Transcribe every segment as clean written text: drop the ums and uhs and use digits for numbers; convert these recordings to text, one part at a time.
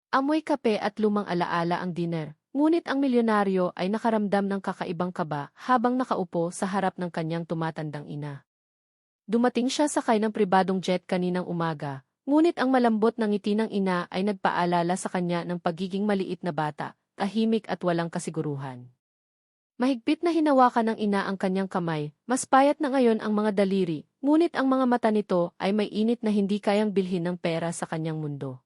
Amoy kape at lumang alaala ang dinner, ngunit ang milyonaryo ay nakaramdam ng kakaibang kaba habang nakaupo sa harap ng kanyang tumatandang ina. Dumating siya sakay ng pribadong jet kaninang umaga, ngunit ang malambot na ngiti ng ina ay nagpaalala sa kanya ng pagiging maliit na bata, tahimik at walang kasiguruhan. Mahigpit na hinawakan ng ina ang kanyang kamay, mas payat na ngayon ang mga daliri, ngunit ang mga mata nito ay may init na hindi kayang bilhin ng pera sa kanyang mundo.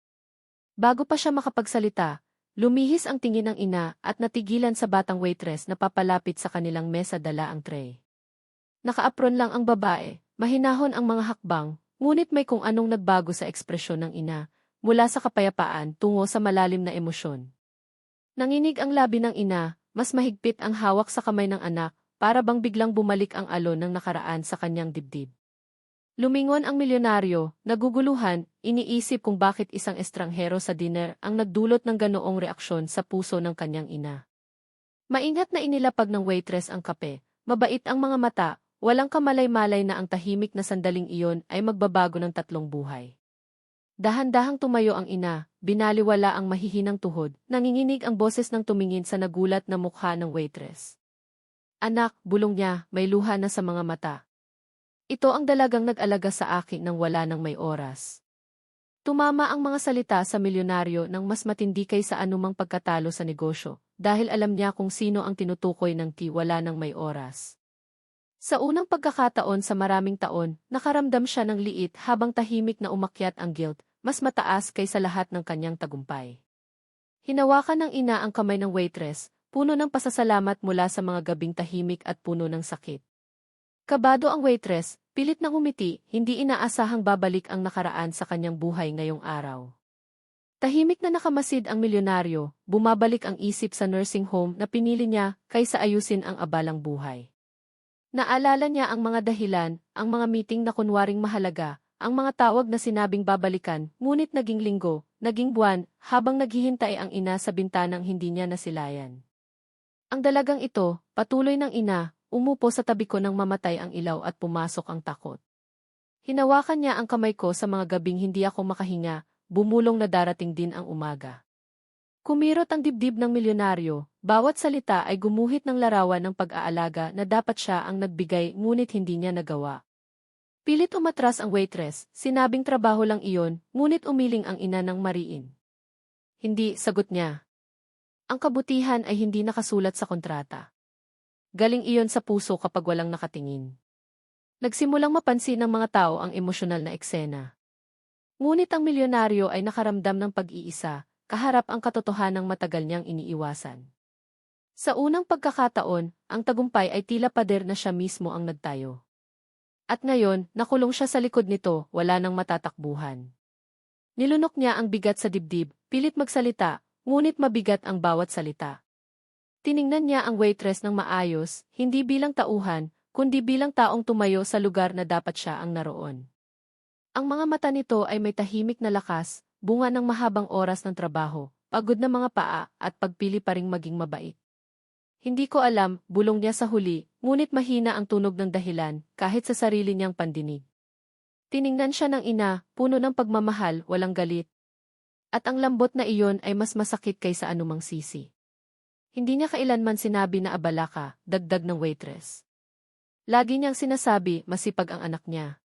Bago pa siya makapagsalita, lumihis ang tingin ng ina at natigilan sa batang waitress na papalapit sa kanilang mesa dala ang tray. Nakaapron lang ang babae, mahinahon ang mga hakbang, ngunit may kung anong nagbago sa ekspresyon ng ina, mula sa kapayapaan tungo sa malalim na emosyon. Nanginig ang labi ng ina, mas mahigpit ang hawak sa kamay ng anak, para bang biglang bumalik ang alon ng nakaraan sa kanyang dibdib. Lumingon ang milyonaryo, naguguluhan, iniisip kung bakit isang estranghero sa dinner ang nagdulot ng ganoong reaksyon sa puso ng kanyang ina. Maingat na inilapag ng waitress ang kape, mabait ang mga mata, walang kamalay-malay na ang tahimik na sandaling iyon ay magbabago ng tatlong buhay. Dahan-dahang tumayo ang ina, binaliwala ang mahihinang tuhod, nanginginig ang boses ng tumingin sa nagulat na mukha ng waitress. Anak, bulong niya, may luha na sa mga mata. Ito ang dalagang nag-alaga sa akin nang wala nang may oras. Tumama ang mga salita sa milyonaryo nang mas matindi kaysa anumang pagkatalo sa negosyo, dahil alam niya kung sino ang tinutukoy ng wala nang may oras. Sa unang pagkakataon sa maraming taon, nakaramdam siya ng liit habang tahimik na umakyat ang guilt, mas mataas kaysa lahat ng kanyang tagumpay. Hinawakan ng ina ang kamay ng waitress, puno ng pasasalamat mula sa mga gabing tahimik at puno ng sakit. Kabado ang waitress, pilit na ngumiti, hindi inaasahang babalik ang nakaraan sa kanyang buhay ngayong araw. Tahimik na nakamasid ang milyonaryo, bumabalik ang isip sa nursing home na pinili niya kaysa ayusin ang abalang buhay. Naalala niya ang mga dahilan, ang mga meeting na kunwaring mahalaga, ang mga tawag na sinabing babalikan, ngunit naging linggo, naging buwan, habang naghihintay ang ina sa bintanang hindi niya nasilayan. Ang dalagang ito, patuloy ng ina, umupo sa tabi ko nang mamatay ang ilaw at pumasok ang takot. Hinawakan niya ang kamay ko sa mga gabing hindi ako makahinga, bumulong na darating din ang umaga. Kumirot ang dibdib ng milyonaryo, bawat salita ay gumuhit ng larawan ng pag-aalaga na dapat siya ang nagbigay ngunit hindi niya nagawa. Pilit umatras ang waitress, sinabing trabaho lang iyon, ngunit umiling ang ina ng mariin. Hindi, sagot niya. Ang kabutihan ay hindi nakasulat sa kontrata. Galing iyon sa puso kapag walang nakatingin. Nagsimulang mapansin ng mga tao ang emosyonal na eksena. Ngunit ang milyonaryo ay nakaramdam ng pag-iisa, kaharap ang katotohanang matagal niyang iniiwasan. Sa unang pagkakataon, ang tagumpay ay tila pader na siya mismo ang nagtayo. At ngayon, nakulong siya sa likod nito, wala nang matatakbuhan. Nilunok niya ang bigat sa dibdib, pilit magsalita, ngunit mabigat ang bawat salita. Tiningnan niya ang waitress ng maayos, hindi bilang tauhan, kundi bilang taong tumayo sa lugar na dapat siya ang naroon. Ang mga mata nito ay may tahimik na lakas, bunga ng mahabang oras ng trabaho, pagod na mga paa, at pagpili pa ring maging mabait. Hindi ko alam, bulong niya sa huli, ngunit mahina ang tunog ng dahilan, kahit sa sarili niyang pandinig. Tiningnan siya ng ina, puno ng pagmamahal, walang galit. At ang lambot na iyon ay mas masakit kaysa anumang sisi. Hindi niya kailanman sinabi na abala ka, dagdag ng waitress. Lagi niyang sinasabi, masipag ang anak niya.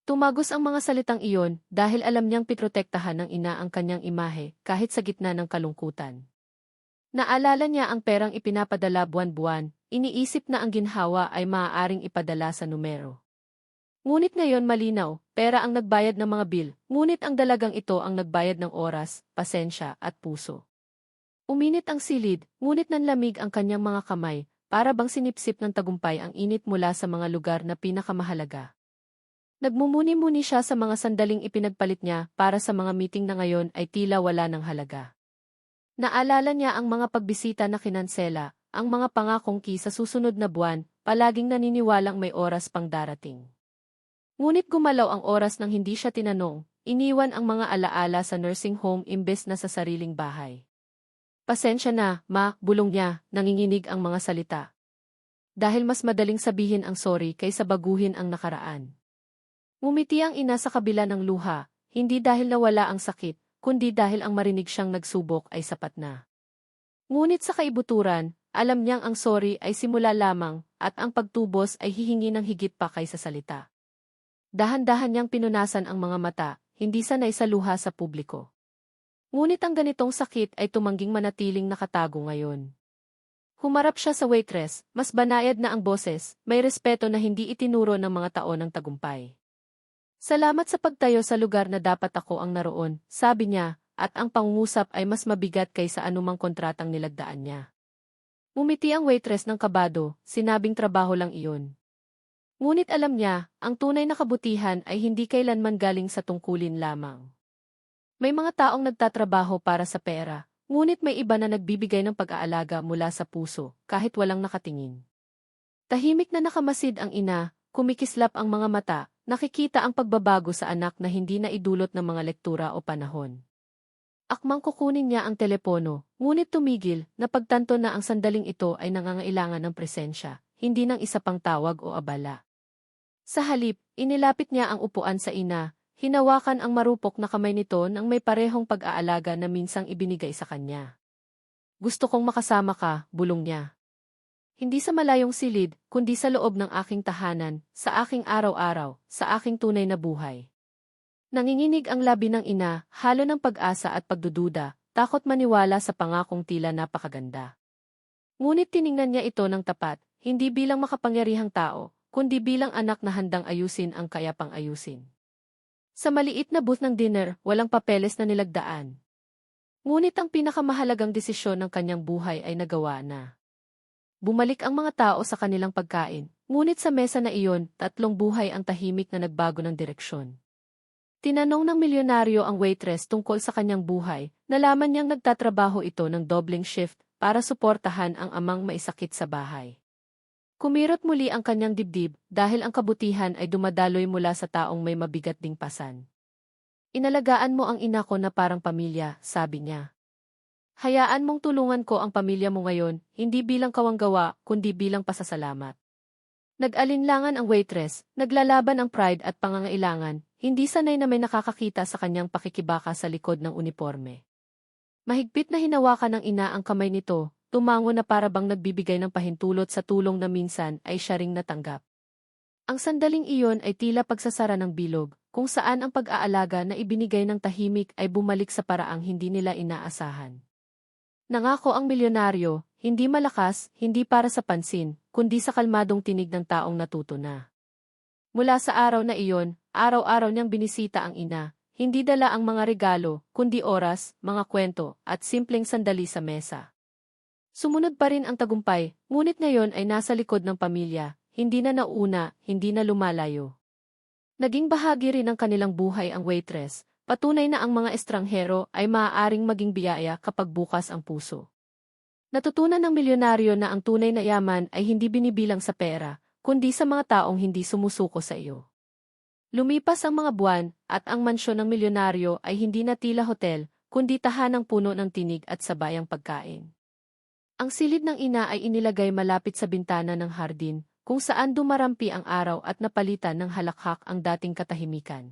Tumagos ang mga salitang iyon dahil alam niyang piprotektahan ng ina ang kanyang imahe kahit sa gitna ng kalungkutan. Naalala niya ang perang ipinapadala buwan-buwan, iniisip na ang ginhawa ay maaaring ipadala sa numero. Ngunit ngayon malinaw, pera ang nagbayad ng mga bil, ngunit ang dalagang ito ang nagbayad ng oras, pasensya at puso. Uminit ang silid, ngunit nanlamig ang kanyang mga kamay, para bang sinipsip ng tagumpay ang init mula sa mga lugar na pinakamahalaga. Nagmumuni-muni siya sa mga sandaling ipinagpalit niya para sa mga meeting na ngayon ay tila wala ng halaga. Naalala niya ang mga pagbisita na kinansela, ang mga pangakong sa susunod na buwan, palaging naniniwalang may oras pang darating. Ngunit gumalaw ang oras nang hindi siya tinanong, iniwan ang mga alaala sa nursing home imbes na sa sariling bahay. Pasensya na, ma, bulong niya, nanginginig ang mga salita. Dahil mas madaling sabihin ang sorry kaysa baguhin ang nakaraan. Ngumiti ang ina sa kabila ng luha, hindi dahil nawala ang sakit, kundi dahil ang marinig siyang nagsubok ay sapat na. Ngunit sa kaibuturan, alam niyang ang sorry ay simula lamang at ang pagtubos ay hihingi ng higit pa kaysa salita. Dahan-dahan niyang pinunasan ang mga mata, hindi sanay sa luha sa publiko. Ngunit ang ganitong sakit ay tumangging manatiling nakatago ngayon. Humarap siya sa waitress, mas banayad na ang boses, may respeto na hindi itinuro ng mga taon ng tagumpay. Salamat sa pagtayo sa lugar na dapat ako ang naroon, sabi niya, at ang pangungusap ay mas mabigat kaysa anumang kontratang nilagdaan niya. Ngumiti ang waitress ng kabado, sinabing trabaho lang iyon. Ngunit alam niya, ang tunay na kabutihan ay hindi kailanman galing sa tungkulin lamang. May mga taong nagtatrabaho para sa pera, ngunit may iba na nagbibigay ng pag-aalaga mula sa puso, kahit walang nakatingin. Tahimik na nakamasid ang ina, kumikislap ang mga mata, nakikita ang pagbabago sa anak na hindi na idulot ng mga lektura o panahon. Akmang kukunin niya ang telepono, ngunit tumigil, napagtanto na ang sandaling ito ay nangangailangan ng presensya, hindi ng isa pang tawag o abala. Sa halip, inilapit niya ang upuan sa ina, hinawakan ang marupok na kamay nito nang may parehong pag-aalaga na minsang ibinigay sa kanya. Gusto kong makasama ka, bulong niya. Hindi sa malayong silid, kundi sa loob ng aking tahanan, sa aking araw-araw, sa aking tunay na buhay. Nanginginig ang labi ng ina, halo ng pag-asa at pagdududa, takot maniwala sa pangakong tila napakaganda. Ngunit tiningnan niya ito ng tapat, hindi bilang makapangyarihang tao, kundi bilang anak na handang ayusin ang kaya pang ayusin. Sa maliit na booth ng dinner, walang papeles na nilagdaan. Ngunit ang pinakamahalagang desisyon ng kanyang buhay ay nagawa na. Bumalik ang mga tao sa kanilang pagkain, ngunit sa mesa na iyon, 3 buhay ang tahimik na nagbago ng direksyon. Tinanong ng milyonaryo ang waitress tungkol sa kanyang buhay, nalaman niyang nagtatrabaho ito ng doubling shift para suportahan ang amang maisakit sa bahay. Kumirot muli ang kanyang dibdib dahil ang kabutihan ay dumadaloy mula sa taong may mabigat ding pasan. Inalagaan mo ang ina ko na parang pamilya, sabi niya. Hayaan mong tulungan ko ang pamilya mo ngayon, hindi bilang kawanggawa, kundi bilang pasasalamat. Nag-alinlangan ang waitress, naglalaban ang pride at pangangailangan, hindi sanay na may nakakakita sa kanyang pakikibaka sa likod ng uniforme. Mahigpit na hinawakan ng ina ang kamay nito, tumango na para bang nagbibigay ng pahintulot sa tulong na minsan ay siya ring natanggap. Ang sandaling iyon ay tila pagsasara ng bilog, kung saan ang pag-aalaga na ibinigay ng tahimik ay bumalik sa paraang hindi nila inaasahan. Nangako ang milyonaryo, hindi malakas, hindi para sa pansin, kundi sa kalmadong tinig ng taong natuto na. Mula sa araw na iyon, araw-araw niyang binisita ang ina, hindi dala ang mga regalo, kundi oras, mga kwento, at simpleng sandali sa mesa. Sumunod pa rin ang tagumpay, ngunit ngayon ay nasa likod ng pamilya, hindi na nauna, hindi na lumalayo. Naging bahagi rin ng kanilang buhay ang waitress, patunay na ang mga estranghero ay maaaring maging biyaya kapag bukas ang puso. Natutunan ng milyonaryo na ang tunay na yaman ay hindi binibilang sa pera, kundi sa mga taong hindi sumusuko sa iyo. Lumipas ang mga buwan, at ang mansyon ng milyonaryo ay hindi na tila hotel, kundi tahanang puno ng tinig at sabayang pagkain. Ang silid ng ina ay inilagay malapit sa bintana ng hardin, kung saan dumarampi ang araw at napalitan ng halakhak ang dating katahimikan.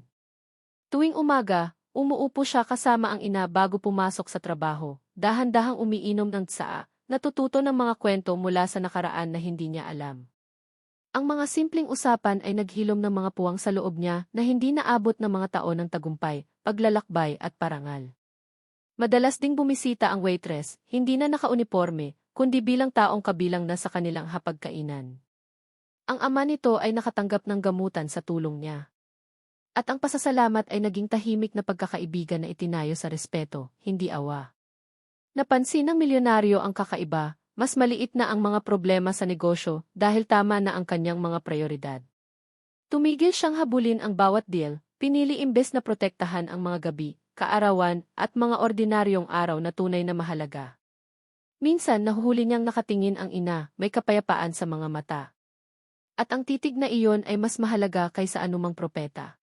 Tuwing umaga, umuupo siya kasama ang ina bago pumasok sa trabaho, dahan-dahang umiinom ng tsaa, natututo ng mga kwento mula sa nakaraan na hindi niya alam. Ang mga simpleng usapan ay naghilom ng mga puwang sa loob niya na hindi naabot ng mga taon ng tagumpay, paglalakbay at parangal. Madalas ding bumisita ang waitress, hindi na nakauniporme, kundi bilang taong kabilang na sa kanilang hapagkainan. Ang ama nito ay nakatanggap ng gamutan sa tulong niya. At ang pasasalamat ay naging tahimik na pagkakaibigan na itinayo sa respeto, hindi awa. Napansin ng milyonaryo ang kakaiba, mas maliit na ang mga problema sa negosyo dahil tama na ang kanyang mga prioridad. Tumigil siyang habulin ang bawat deal, pinili imbes na protektahan ang mga gabi, kaarawan, at mga ordinaryong araw na tunay na mahalaga. Minsan nahuhuli niyang nakatingin ang ina, may kapayapaan sa mga mata. At ang titig na iyon ay mas mahalaga kaysa anumang propeta.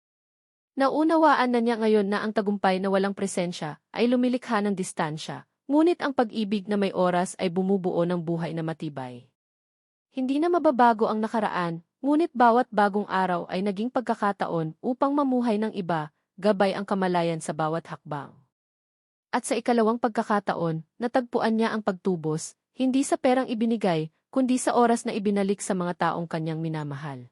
Naunawaan na niya ngayon na ang tagumpay na walang presensya ay lumilikha ng distansya, ngunit ang pag-ibig na may oras ay bumubuo ng buhay na matibay. Hindi na mababago ang nakaraan, ngunit bawat bagong araw ay naging pagkakataon upang mamuhay ng iba, gabay ang kamalayan sa bawat hakbang. At sa ikalawang pagkakataon, natagpuan niya ang pagtubos, hindi sa perang ibinigay, kundi sa oras na ibinalik sa mga taong kanyang minamahal.